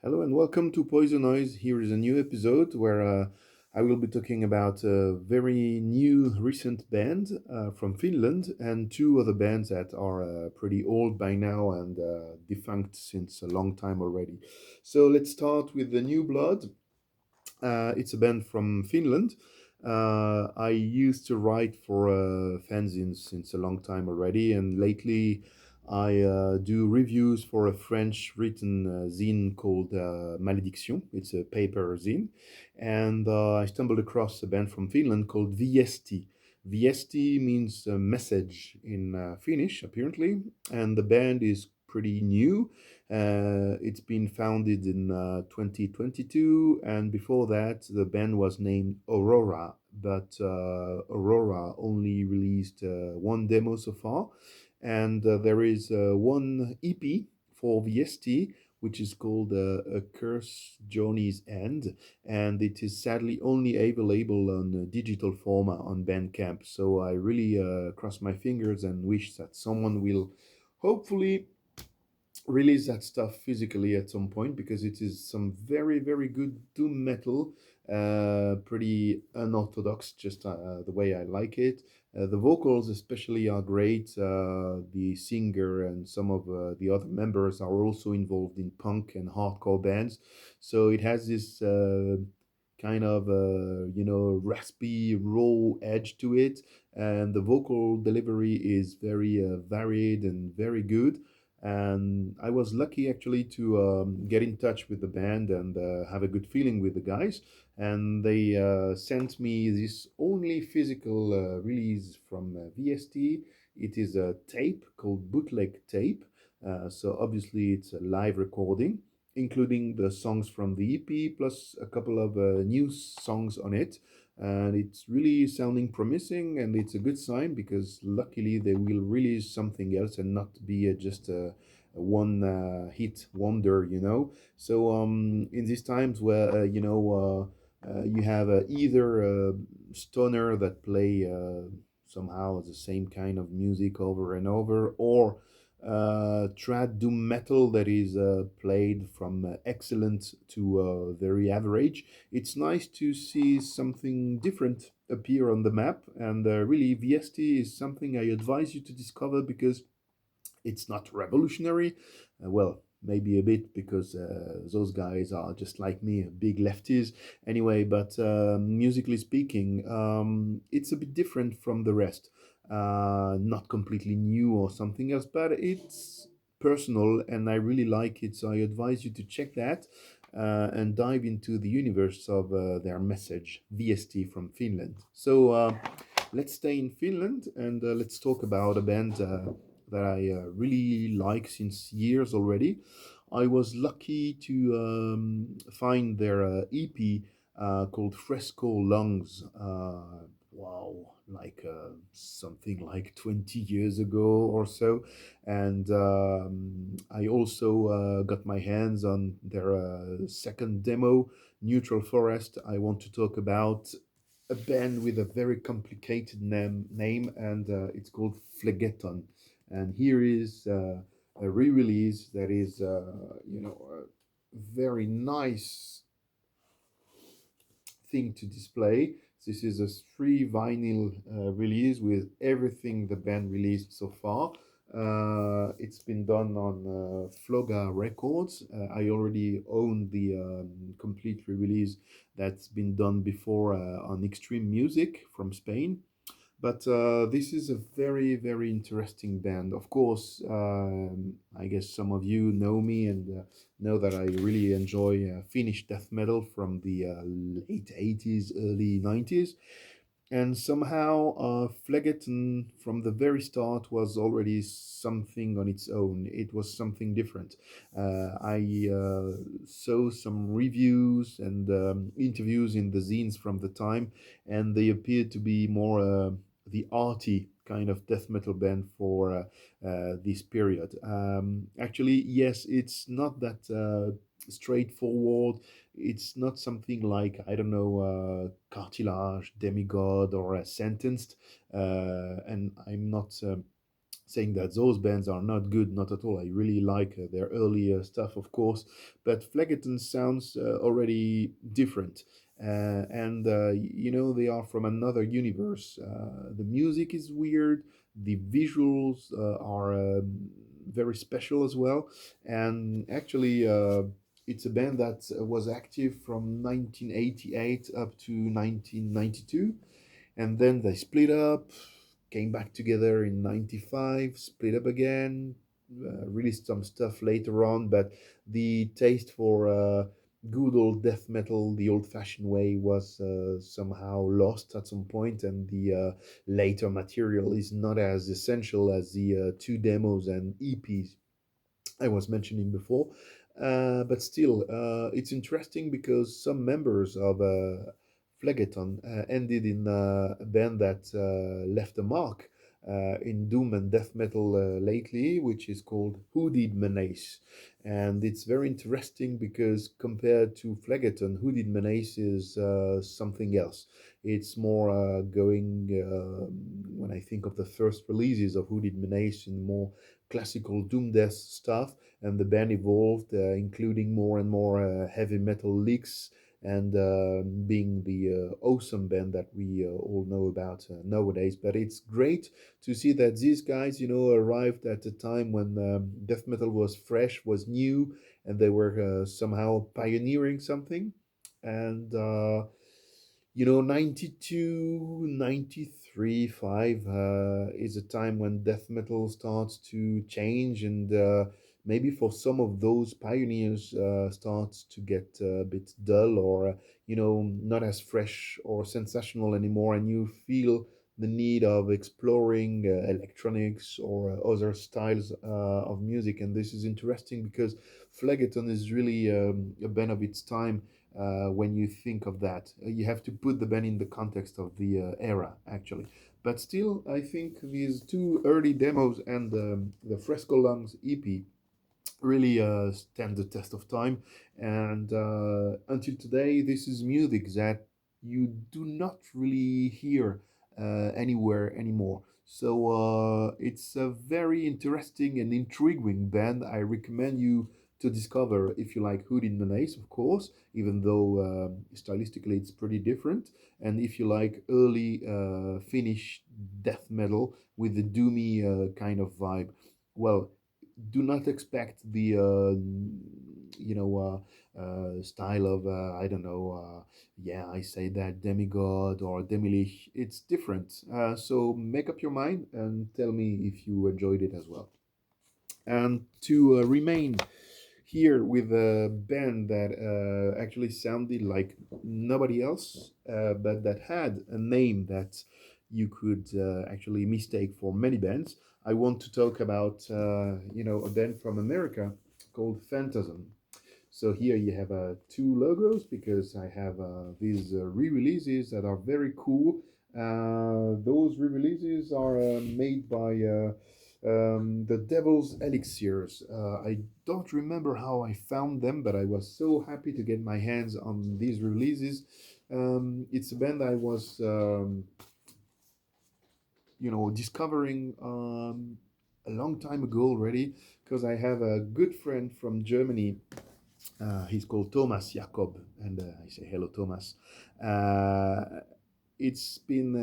Hello and welcome to PoisoNoisE. Here is a new episode where I will be talking about a very new recent band from Finland and two other bands that are pretty old by now and defunct since a long time already. So let's start with the New Blood. It's a band from Finland. I used to write for fanzines since a long time already, and lately I do reviews for a French written zine called Malédiction. It's a paper zine, and I stumbled across a band from Finland called Viesti. Viesti means message in Finnish, apparently, and the band is pretty new. It's been founded in 2022, and before that, the band was named Aurora, but Aurora only released one demo so far, and there is one EP for VST, which is called A Curse Journey's End, and it is sadly only available on digital format on Bandcamp. So I really cross my fingers and wish that someone will hopefully release that stuff physically at some point because it is some very good doom metal, pretty unorthodox, just the way I like it. The vocals especially are great. The singer and some of the other members are also involved in punk and hardcore bands, so it has this kind of raspy raw edge to it, and the vocal delivery is very varied and very good. And I was lucky actually to get in touch with the band and have a good feeling with the guys. And they sent me this only physical release from VST. It is a tape called bootleg tape. So obviously it's a live recording, including the songs from the EP plus a couple of new songs on it, and it's really sounding promising, and it's a good sign because luckily they will release something else and not be just a one hit wonder. So in these times where you have either a stoner that play somehow the same kind of music over and over, or trad doom metal that is played from excellent to very average, it's nice to see something different appear on the map. And really, VST is something I advise you to discover because it's not revolutionary. Well, maybe a bit because those guys are just like me, big lefties. Anyway, but musically speaking, it's a bit different from the rest. Not completely new or something else, but it's personal and I really like it. So I advise you to check that and dive into the universe of their message, VST from Finland. So let's stay in Finland and let's talk about a band that I really like since years already. I was lucky to find their EP called Fresco Lungs. Wow, like something like 20 years ago or so. And I also got my hands on their second demo, Neutral Forest. I want to talk about a band with a very complicated name and it's called Phlegethon. And here is a re-release that is, a very nice thing to display. This is a three vinyl release with everything the band released so far. It's been done on Floga Records. I already own the complete re-release that's been done before on Extreme Music from Spain. But this is a very interesting band. Of course, I guess some of you know me and know that I really enjoy Finnish death metal from the late 80s, early 90s. And somehow, Phlegethon from the very start was already something on its own. It was something different. I saw some reviews and interviews in the zines from the time, and they appeared to be more the arty kind of death metal band for this period. Actually, yes, it's not that straightforward. It's not something like, I don't know, Cartilage, Demigod, or Sentenced. And I'm not saying that those bands are not good, not at all. I really like their earlier stuff, of course, but Phlegethon sounds already different. And you know, they are from another universe. The music is weird, the visuals are very special as well. And actually, it's a band that was active from 1988 up to 1992, and then they split up, came back together in 95, split up again, released some stuff later on, but the taste for good old death metal, the old fashioned way, was somehow lost at some point, and the later material is not as essential as the two demos and EPs I was mentioning before. But still, it's interesting because some members of Phlegethon ended in a band that left a mark in doom and death metal lately, which is called Hooded Menace. And it's very interesting because compared to Phlegethon, Hooded Menace is something else. It's more when I think of the first releases of Hooded Menace, in more classical doom death stuff, and the band evolved, including more and more heavy metal licks, and being the awesome band that we all know about nowadays. But it's great to see that these guys, you know, arrived at a time when death metal was fresh, was new, and they were somehow pioneering something. And you know, 92, 93, 5 is a time when death metal starts to change, and maybe for some of those pioneers starts to get a bit dull, or you know, not as fresh or sensational anymore, and you feel the need of exploring electronics or other styles of music. And this is interesting because Phlegethon is really a band of its time. When you think of that, you have to put the band in the context of the era, actually. But still, I think these two early demos and the Fresco Lungs EP really stand the test of time. And until today, this is music that you do not really hear anywhere anymore. So it's a very interesting and intriguing band. I recommend you to discover if you like Hood in Menace, of course, even though stylistically it's pretty different. And if you like early Finnish death metal with the doomy kind of vibe, well, do not expect the style of I don't know, yeah, I say that demigod or demilich. It's different. So make up your mind and tell me if you enjoyed it as well. And to remain here with a band that actually sounded like nobody else, but that had a name that you could actually mistake for many bands. I want to talk about a band from America called Phantasm. So here you have two logos because I have these re-releases that are very cool. Those re-releases are made by the Devil's Elixirs. I don't remember how I found them, but I was so happy to get my hands on these releases. It's a band I was, discovering a long time ago already, because I have a good friend from Germany. He's called Thomas Jakob, and I say hello, Thomas. It's been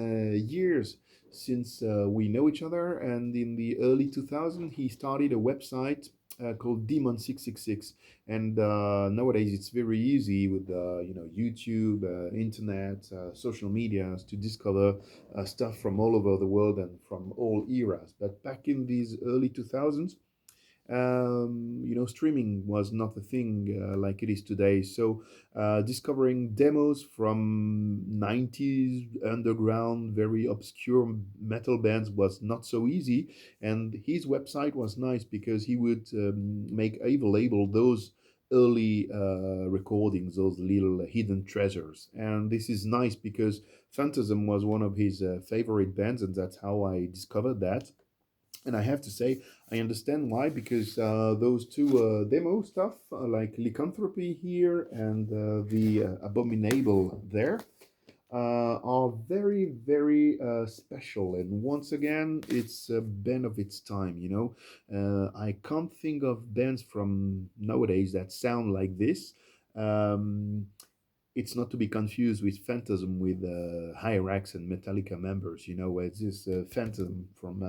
years since we know each other, and in the early 2000s, he started a website called Demon 666. And nowadays, it's very easy with YouTube, internet, social media to discover stuff from all over the world and from all eras. But back in these early 2000s, streaming was not the thing like it is today. So discovering demos from 90s underground, very obscure metal bands was not so easy. And his website was nice because he would make available those early recordings, those little hidden treasures. And this is nice because Phantasm was one of his favorite bands, and that's how I discovered that. And I have to say, I understand why, because those two demo stuff, like Lycanthropy here and the Abominable there, are very, very special. And once again, it's a band of its time, you know. I can't think of bands from nowadays that sound like this. Um, it's not to be confused with Phantasm with Hyrax and Metallica members. You know, it's this Phantasm from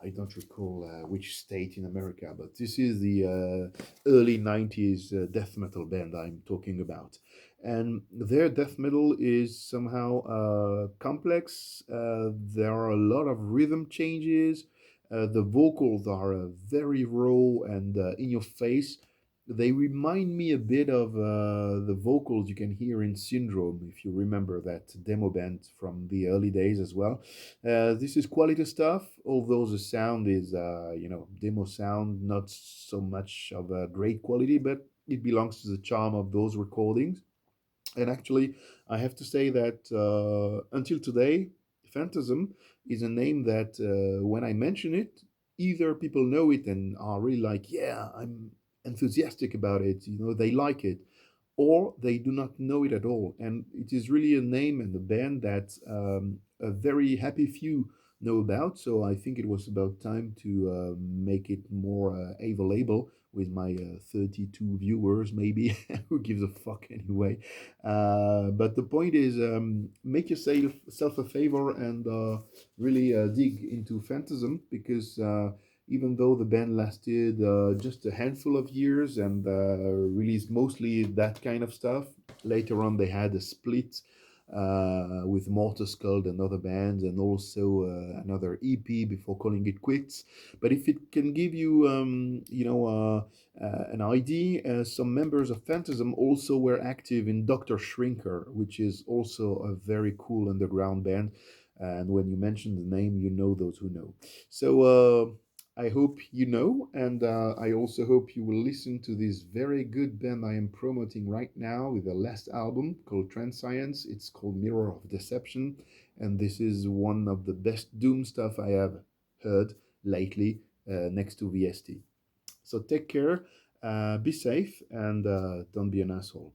I don't recall which state in America, but this is the early '90s death metal band I'm talking about. And their death metal is somehow complex. There are a lot of rhythm changes. The vocals are very raw and in your face. They remind me a bit of the vocals you can hear in Syndrome, if you remember that demo band from the early days as well. This is quality stuff, although the sound is, demo sound, not so much of a great quality, but it belongs to the charm of those recordings. And actually, I have to say that until today, Phantasm is a name that when I mention it, either people know it and are really like, yeah, I'm enthusiastic about it, you know, they like it, or they do not know it at all. And it is really a name and a band that a very happy few know about. So I think it was about time to make it more available with my 32 viewers, maybe. Who gives a fuck anyway? But the point is, make yourself a favor and really dig into Phantasm because even though the band lasted just a handful of years and released mostly that kind of stuff, later on they had a split with Mortar Skull and other bands, and also another EP before calling it quits. But if it can give you, an idea, some members of Phantasm also were active in Doctor Shrinker, which is also a very cool underground band. And when you mention the name, you know those who know. So I hope you know, and I also hope you will listen to this very good band I am promoting right now with the last album called Trans Science. It's called Mirror of Deception, and this is one of the best doom stuff I have heard lately, next to Viesti. So take care, be safe, and don't be an asshole.